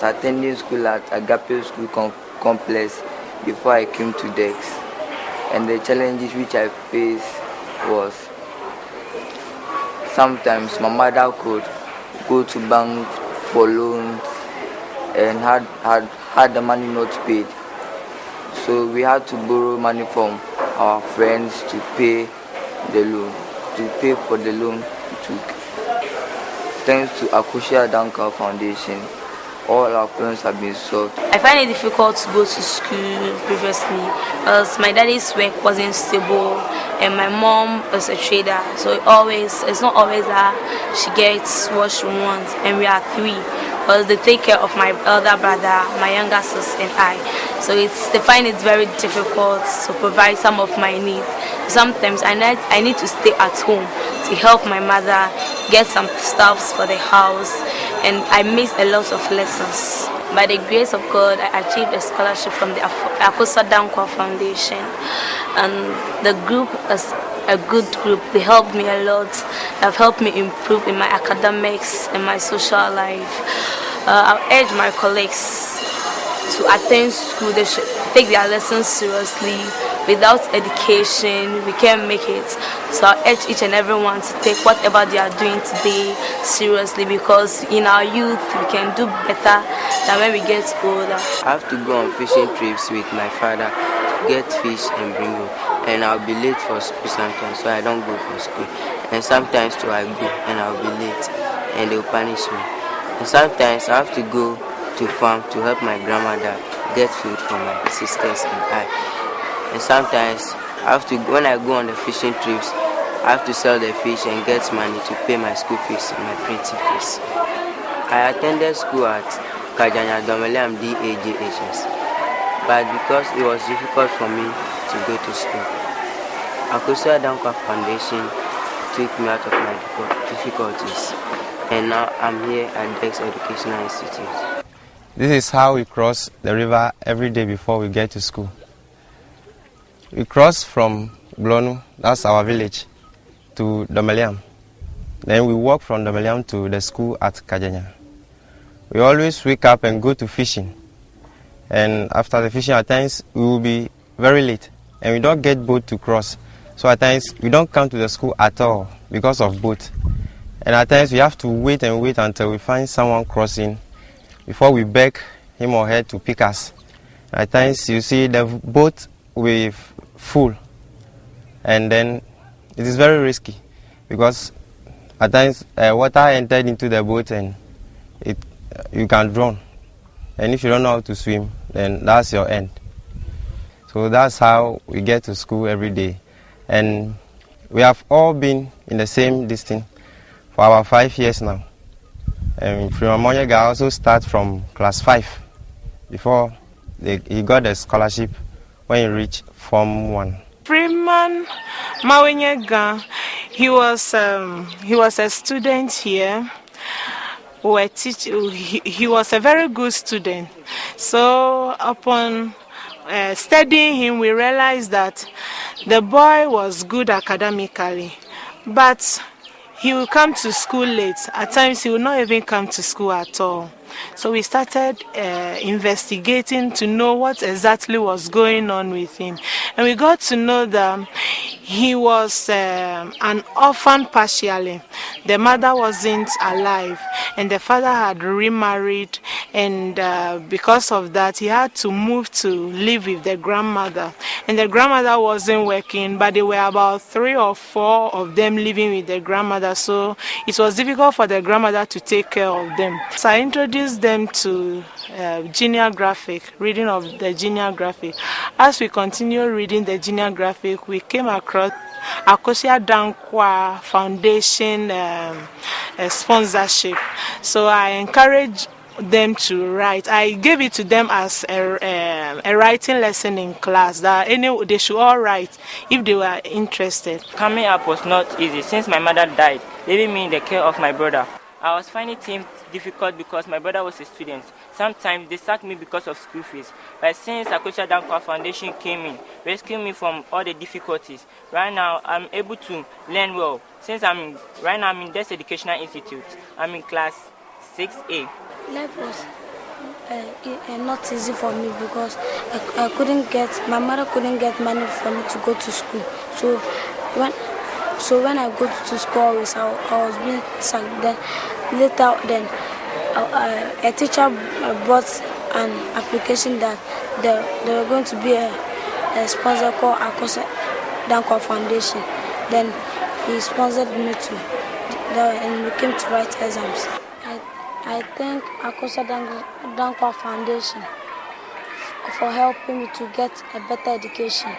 attending school at Agape School Complex before I came to Dex. And the challenges which I faced was sometimes my mother could go to bank for loans and had the money not paid. So we had to borrow money from our friends to pay the loan, to pay for the loan we took. Thanks to Akosia Danka Foundation, all our problems have been solved. I find it difficult to go to school previously because my daddy's work wasn't stable and my mom is a trader, so it's not always that she gets what she wants, and we are three because they take care of my elder brother, my younger sister, and I. So they find it very difficult to provide some of my needs. Sometimes I need to stay at home to help my mother get some stuffs for the house, and I miss a lot of lessons. By the grace of God, I achieved a scholarship from the Akosia Danka Foundation, and the group is a good group. They helped me a lot. They have helped me improve in my academics and my social life. I urge my colleagues to attend school. They should take their lessons seriously. Without education, we can't make it. So I urge each and everyone to take whatever they are doing today seriously, because in our youth we can do better than when we get older. I have to go on fishing trips with my father to get fish and bring home. And I'll be late for school sometimes, so I don't go for school. And sometimes too I go and I'll be late and they'll punish me. And sometimes I have to go to farm to help my grandmother get food for my sisters and I. And sometimes when I go on the fishing trips, I have to sell the fish and get money to pay my school fees and my printing fees. I attended school at Kajanya Domeliam DAJHS, but because it was difficult for me to go to school, Akosia Danka Foundation took me out of my difficulties, and now I'm here at Dex Educational Institute. This is how we cross the river every day before we get to school. We cross from Blonu, that's our village, to Domeliam. Then we walk from Domeliam to the school at Kajanya. We always wake up and go to fishing. And after the fishing, at times we will be very late and we don't get boat to cross. So at times we don't come to the school at all because of boat. And at times we have to wait and wait until we find someone crossing before we beg him or her to pick us. At times you see the boat with full, and then it is very risky because at times water entered into the boat and you can drown, and if you don't know how to swim, then that's your end. So that's how we get to school every day, and we have all been in the same distance for about 5 years now. And Primamonyega also start from class 5 before he got a scholarship when he reached Form 1. Freeman Mawenyega, he was a student here. He was a very good student. So upon studying him, we realized that the boy was good academically, but he will come to school late. At times he will not even come to school at all. So we started investigating to know what exactly was going on with him. And we got to know that he was an orphan partially. The mother wasn't alive and the father had remarried, and because of that he had to move to live with the grandmother. And the grandmother wasn't working, but there were about 3 or 4 of them living with the grandmother, so it was difficult for the grandmother to take care of them. So I introduced them to genealographic, reading of the genealographic. As we continued reading the genealographic, we came across Akosia Danka Foundation sponsorship. So I encouraged them to write. I gave it to them as a writing lesson in class, that they should all write if they were interested. Coming up was not easy since my mother died, leaving me in the care of my brother. I was finding things difficult because my brother was a student. Sometimes they sacked me because of school fees. But since Akosia Danka Foundation came in, rescued me from all the difficulties, right now I'm able to learn well. Since I'm in this educational institute, I'm in class 6A. Levels. not easy for me because I couldn't get, my mother couldn't get money for me to go to school. When when I go to school, always I was being sacked. Then later, then a teacher brought an application that there were going to be a sponsor called Akosa Dankwa Foundation. Then he sponsored me to, and we came to write exams. I thank Akosa Dankwa Foundation for helping me to get a better education.